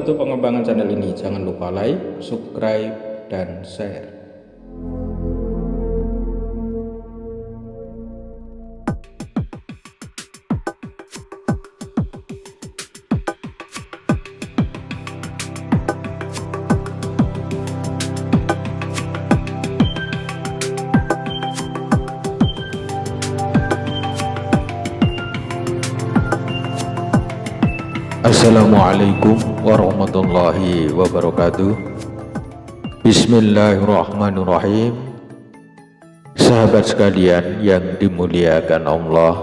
membantu pengembangan channel ini, jangan lupa like, subscribe, dan share. Assalamualaikum warahmatullahi wabarakatuh. Bismillahirrahmanirrahim. Sahabat sekalian yang dimuliakan Allah,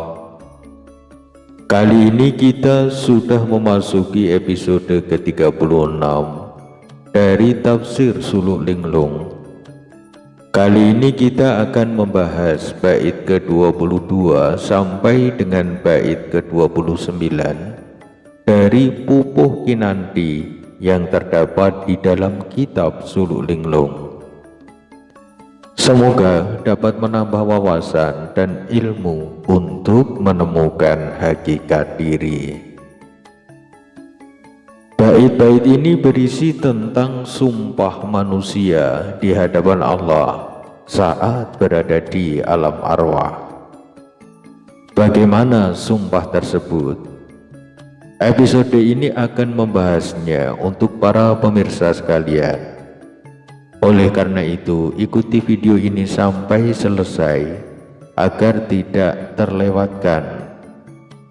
kali ini kita sudah memasuki episode ke-36 dari Tafsir Suluk Linglung. Kali ini kita akan membahas bait ke-22 sampai dengan bait ke-29 dari Pupuh Kinanti yang terdapat di dalam kitab Suluk Linglung. Semoga dapat menambah wawasan dan ilmu untuk menemukan hakikat diri. Bait-bait ini berisi tentang sumpah manusia di hadapan Allah saat berada di alam arwah. Bagaimana sumpah tersebut? Episode ini akan membahasnya untuk para pemirsa sekalian. Oleh karena itu, ikuti video ini sampai selesai agar tidak terlewatkan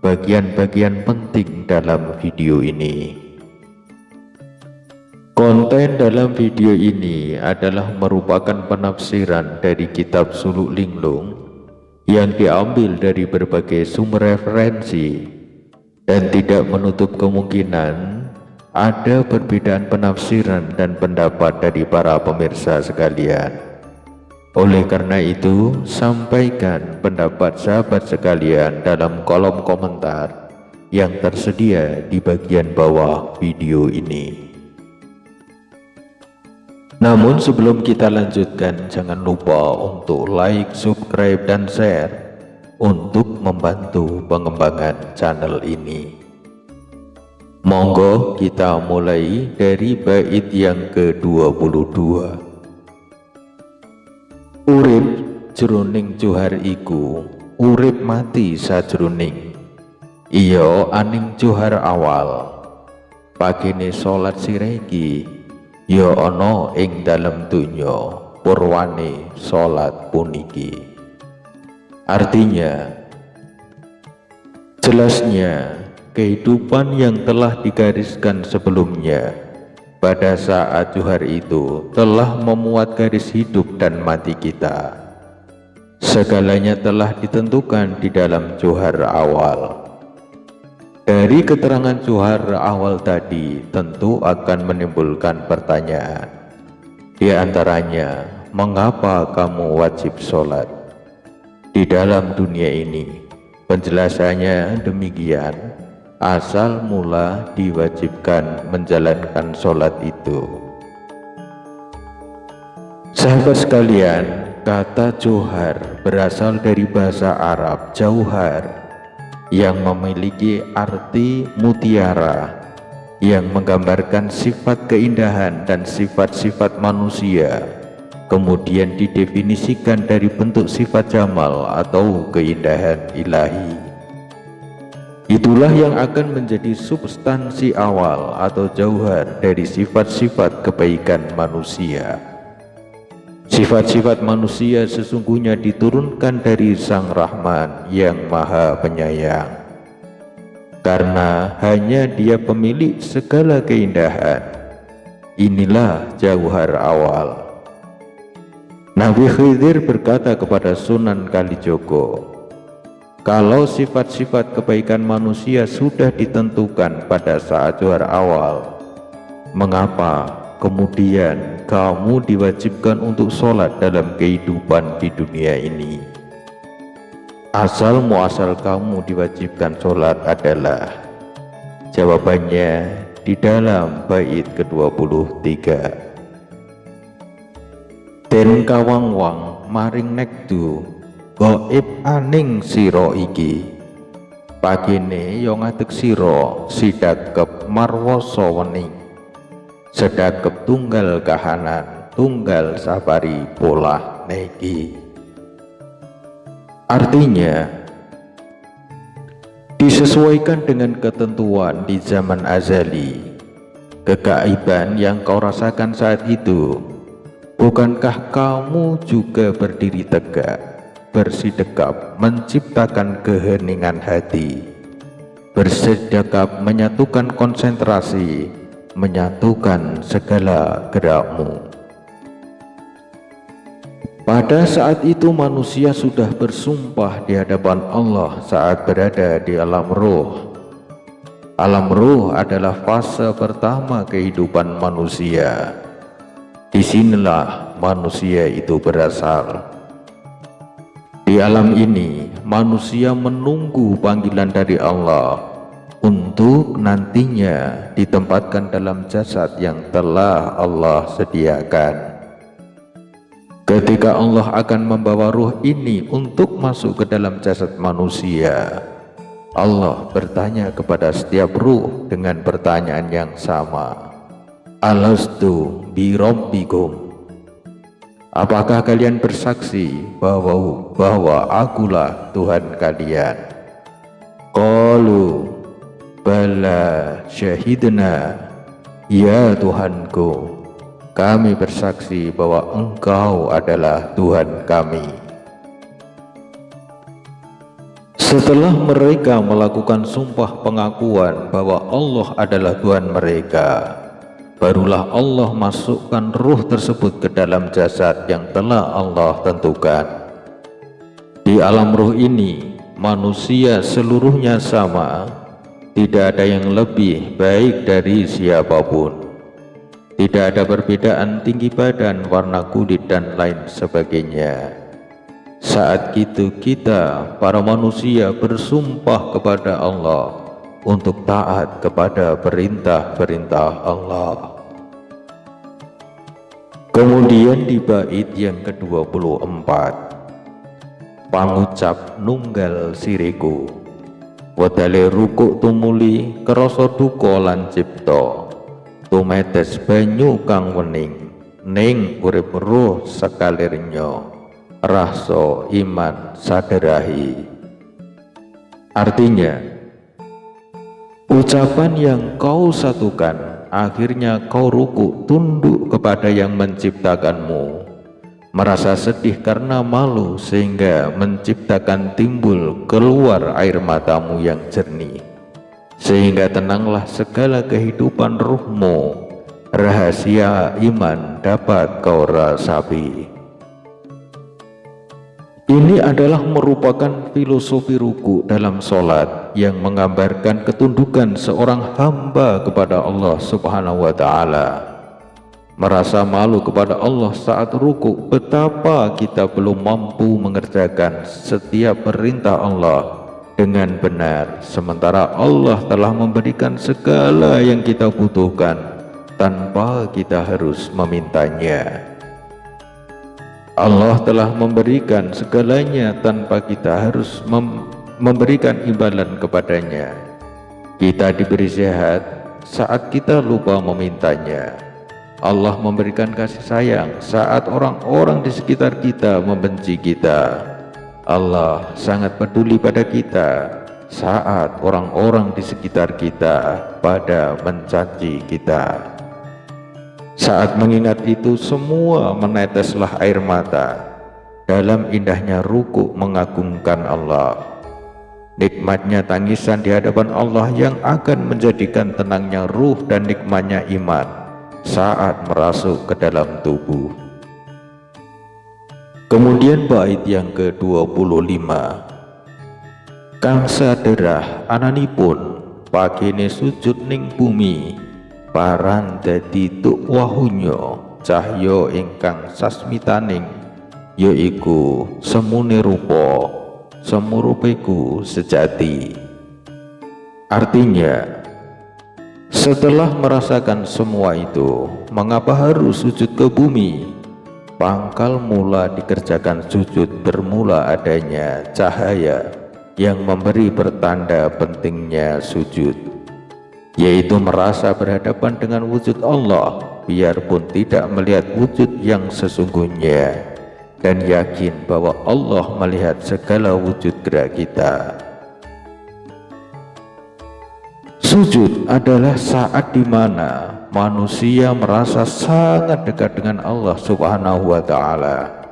bagian-bagian penting dalam video ini. Konten dalam video ini adalah merupakan penafsiran dari kitab Suluk Linglung yang diambil dari berbagai sumber referensi dan tidak menutup kemungkinan ada perbedaan penafsiran dan pendapat dari para pemirsa sekalian. Oleh karena itu, sampaikan pendapat sahabat sekalian dalam kolom komentar yang tersedia di bagian bawah video ini. Namun sebelum kita lanjutkan, jangan lupa untuk like, subscribe, dan share untuk membantu pengembangan channel ini. Monggo kita mulai dari bait yang ke-22. Urip jroning johar iku, urip mati sajroning iya aning johar awal. Pagene salat sireki ya ana ing dalem donya purwane salat puniki. Artinya, jelasnya kehidupan yang telah digariskan sebelumnya pada saat johar itu telah memuat garis hidup dan mati kita. Segalanya telah ditentukan di dalam johar awal. Dari keterangan johar awal tadi tentu akan menimbulkan pertanyaan. Di antaranya, mengapa kamu wajib sholat? Di dalam dunia ini, penjelasannya demikian, asal mula diwajibkan menjalankan sholat itu. Sahabat sekalian, kata johar berasal dari bahasa Arab jauhar yang memiliki arti mutiara yang menggambarkan sifat keindahan dan sifat-sifat manusia, kemudian didefinisikan dari bentuk sifat jamal atau keindahan ilahi. Itulah yang akan menjadi substansi awal atau jauhar dari sifat-sifat kebaikan manusia. Sifat-sifat manusia sesungguhnya diturunkan dari Sang Rahman yang Maha Penyayang, karena hanya Dia pemilik segala keindahan. Inilah jauhar awal. Nabi Khidir berkata kepada Sunan Kalijogo, kalau sifat-sifat kebaikan manusia sudah ditentukan pada saat johar awal, mengapa kemudian kamu diwajibkan untuk sholat dalam kehidupan di dunia ini? Asal muasal kamu diwajibkan sholat adalah, jawabannya di dalam bait ke-23. Den kawang-wang maring nekdu gaib aning sira iki, pagene yo ngadeg sira sidakep marwasa wening sedakep tunggal kahanan tunggal sabari polah negi. Artinya, disesuaikan dengan ketentuan di zaman azali, kegaiban yang kau rasakan saat itu, bukankah kamu juga berdiri tegak, bersidekap menciptakan keheningan hati, bersedekap menyatukan konsentrasi, menyatukan segala gerakmu. Pada saat itu manusia sudah bersumpah di hadapan Allah saat berada di alam ruh. Alam ruh adalah fase pertama kehidupan manusia. Disinilah manusia itu berasal. Di alam ini manusia menunggu panggilan dari Allah untuk nantinya ditempatkan dalam jasad yang telah Allah sediakan. Ketika Allah akan membawa ruh ini untuk masuk ke dalam jasad manusia, Allah bertanya kepada setiap ruh dengan pertanyaan yang sama. Alastu bi rabbikum? Apakah kalian bersaksi bahwa akulah Tuhan kalian? Qalu bala syahidna, ya Tuhanku, kami bersaksi bahwa Engkau adalah Tuhan kami. Setelah mereka melakukan sumpah pengakuan bahwa Allah adalah Tuhan mereka, barulah Allah masukkan ruh tersebut ke dalam jasad yang telah Allah tentukan. Di alam ruh ini, manusia seluruhnya sama, tidak ada yang lebih baik dari siapapun. Tidak ada perbedaan tinggi badan, warna kulit, dan lain sebagainya. Saat itu kita, para manusia, bersumpah kepada Allah untuk taat kepada perintah-perintah Allah. Kemudian di bait yang ke-24, pangucap nunggal siriku, wedale rukuk tumuli krasa duka lan cipta, tumetes banyu kang wening ning urip ruh sakalirnya, rasa iman saderahi. Artinya, ucapan yang kau satukan, akhirnya kau rukuk tunduk kepada yang menciptakanmu, merasa sedih karena malu sehingga menciptakan timbul keluar air matamu yang jernih, sehingga tenanglah segala kehidupan ruhmu, rahasia iman dapat kau rasapi. Ini adalah merupakan filosofi ruku dalam sholat yang menggambarkan ketundukan seorang hamba kepada Allah Subhanahu wa Ta'ala. Merasa malu kepada Allah saat ruku, betapa kita belum mampu mengerjakan setiap perintah Allah dengan benar, sementara Allah telah memberikan segala yang kita butuhkan tanpa kita harus memintanya. Allah telah memberikan segalanya tanpa kita harus memberikan imbalan kepadanya. Kita diberi sehat saat kita lupa memintanya. Allah memberikan kasih sayang saat orang-orang di sekitar kita membenci kita. Allah sangat peduli pada kita saat orang-orang di sekitar kita pada mencaci kita. Saat mengingat itu semua meneteslah air mata dalam indahnya ruku mengagungkan Allah. Nikmatnya tangisan di hadapan Allah yang akan menjadikan tenangnya ruh dan nikmatnya iman saat merasuk ke dalam tubuh. Kemudian bait yang ke-25, kang saderah ananipun pagene sujud ning bumi, paran dadi tuk wahunyo cahya ingkang sasmitaning, yaiku semune rupa semurupiku sejati. Artinya, setelah merasakan semua itu, mengapa harus sujud ke bumi? Pangkal mula dikerjakan sujud bermula adanya cahaya yang memberi pertanda pentingnya sujud. yaitu merasa berhadapan dengan wujud Allah biarpun tidak melihat wujud yang sesungguhnya, dan yakin bahwa Allah melihat segala wujud gerak kita. Sujud adalah saat di mana manusia merasa sangat dekat dengan Allah Subhanahu wa Ta'ala.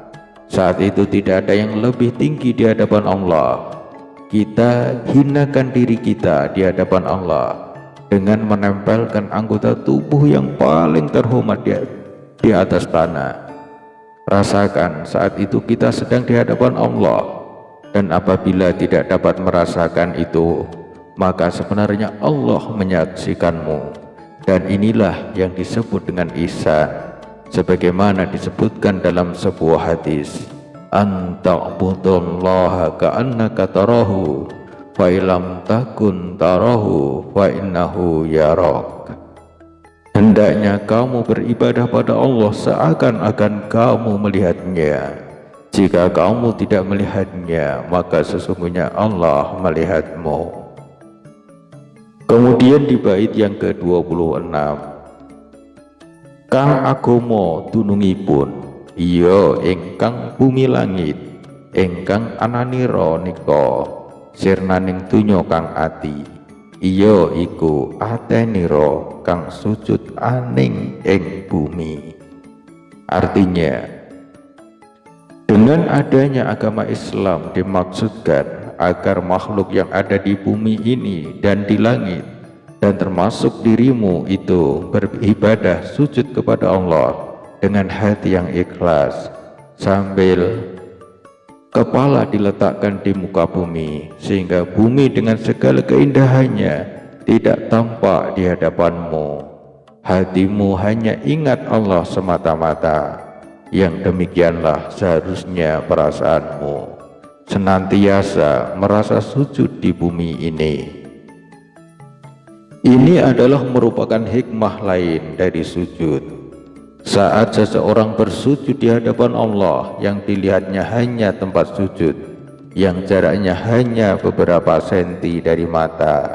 Saat itu tidak ada yang lebih tinggi di hadapan Allah. Kita hinakan diri kita di hadapan Allah dengan menempelkan anggota tubuh yang paling terhormat di atas tanah. Rasakan saat itu kita sedang di hadapan Allah, dan apabila tidak dapat merasakan itu, maka sebenarnya Allah menyaksikanmu. Dan inilah yang disebut dengan ihsan, sebagaimana disebutkan dalam sebuah hadis, anta'budullaha ka'annaka tarahu fa illam takun tarahu fa innahu yarak. Hendaknya kamu beribadah pada Allah seakan-akan kamu melihatnya. Jika kamu tidak melihatnya, maka sesungguhnya Allah melihatmu. Kemudian di bait yang ke-26, kang agomo dunungipun iya ingkang bumi langit, ingkang ananira nika sirnaning donya kang ati, iya iku atenira kang sujud aning ing bumi. Artinya, dengan adanya agama Islam dimaksudkan agar makhluk yang ada di bumi ini dan di langit, dan termasuk dirimu itu, beribadah sujud kepada Allah dengan hati yang ikhlas, sambil kepala diletakkan di muka bumi, sehingga bumi dengan segala keindahannya tidak tampak di hadapanmu. Hatimu hanya ingat Allah semata-mata. Yang demikianlah seharusnya perasaanmu, senantiasa merasa sujud di bumi ini. Ini adalah merupakan hikmah lain dari sujud. Saat seseorang bersujud di hadapan Allah, yang dilihatnya hanya tempat sujud, yang jaraknya hanya beberapa senti dari mata,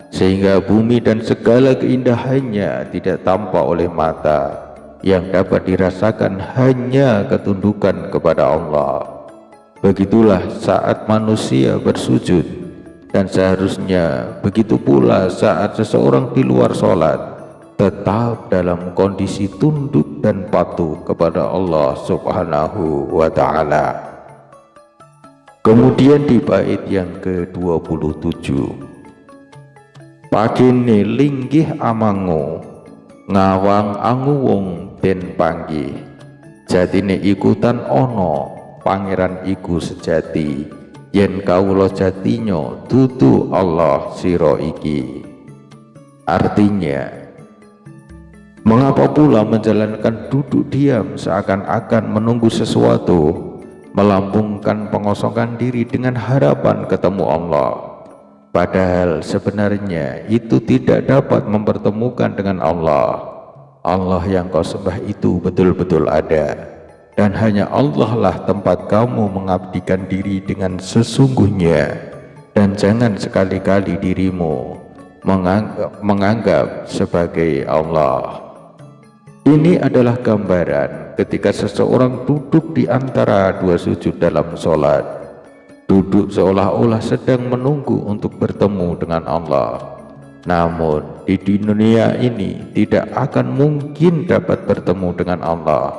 sehingga bumi dan segala keindahannya tidak tampak oleh mata. Yang dapat dirasakan hanya ketundukan kepada Allah. Begitulah saat manusia bersujud, dan seharusnya begitu pula saat seseorang di luar sholat tetap dalam kondisi tunduk dan patuh kepada Allah Subhanahu wa Ta'ala. Kemudian di bait yang ke-27, pagine linggih amangu ngawang anguwung den panggih, jatine ikutan ono pangeran iku sejati, yen kawula jatinyo dudu Allah sira iki. Artinya, mengapa pula menjalankan duduk diam seakan-akan menunggu sesuatu, melambungkan pengosongan diri dengan harapan ketemu Allah, padahal sebenarnya itu tidak dapat mempertemukan dengan Allah. Allah yang kau sembah itu betul-betul ada, dan hanya Allah lah tempat kamu mengabdikan diri dengan sesungguhnya. Dan jangan sekali-kali dirimu menganggap sebagai Allah. Ini adalah gambaran ketika seseorang duduk di antara dua sujud dalam sholat, duduk seolah-olah sedang menunggu untuk bertemu dengan Allah. Namun di dunia ini tidak akan mungkin dapat bertemu dengan Allah,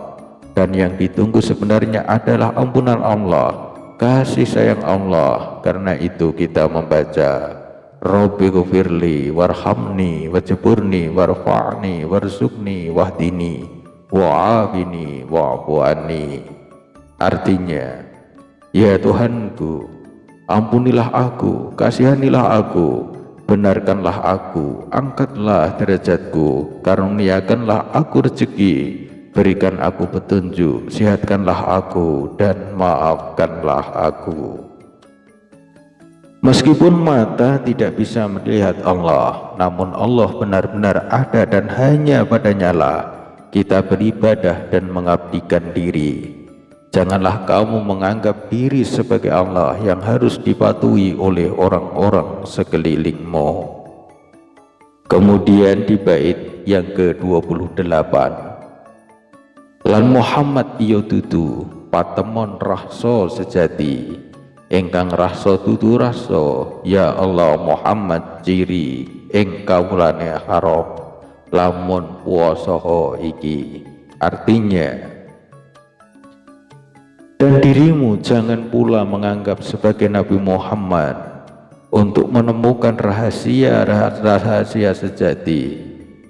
dan yang ditunggu sebenarnya adalah ampunan Allah, kasih sayang Allah. Karena itu kita membaca, Rabbi ghfirli warhamni wajburni warfa'ni warzuqni wahdini wa'afini wa'fu anni. Artinya, ya Tuhanku, ampunilah aku, kasihanilah aku, benarkanlah aku, angkatlah derajatku, karuniakanlah aku rezeki, berikan aku petunjuk, sehatkanlah aku, dan maafkanlah aku. Meskipun mata tidak bisa melihat Allah, namun Allah benar-benar ada, dan hanya padanya lah kita beribadah dan mengabdikan diri. Janganlah kamu menganggap diri sebagai Allah yang harus dipatuhi oleh orang-orang sekelilingmu. Kemudian di bait yang ke-28, lan Muhammad iya dudu patemon rahsa sejati ingkang rahsa dudu rahsa ya Allah Muhammad ciri ing kawulane haram lamun puasa iki. Artinya, dan dirimu jangan pula menganggap sebagai Nabi Muhammad untuk menemukan rahasia sejati,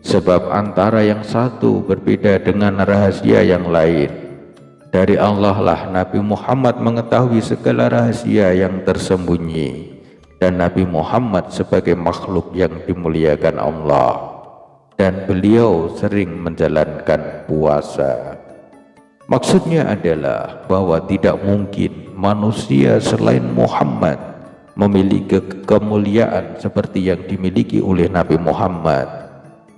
sebab antara yang satu berbeda dengan rahasia yang lain. Dari Allah lah Nabi Muhammad mengetahui segala rahasia yang tersembunyi, dan Nabi Muhammad sebagai makhluk yang dimuliakan Allah, dan beliau sering menjalankan puasa. Maksudnya adalah bahwa tidak mungkin manusia selain Muhammad memiliki kemuliaan seperti yang dimiliki oleh Nabi Muhammad.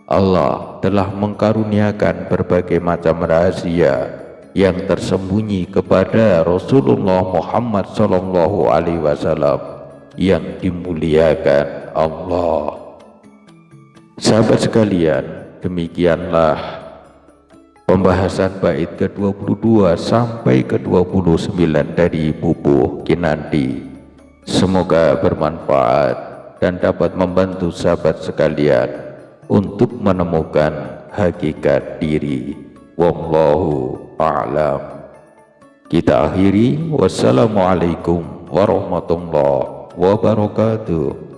Allah telah mengkaruniakan berbagai macam rahasia yang tersembunyi kepada Rasulullah Muhammad SAW yang dimuliakan Allah. Sahabat sekalian, demikianlah pembahasan bait ke-22 sampai ke-29 dari Bubuh Kinandi. Semoga bermanfaat dan dapat membantu sahabat sekalian untuk menemukan hakikat diri. Wallahu a'lam. Kita akhiri. Wassalamualaikum warahmatullahi wabarakatuh.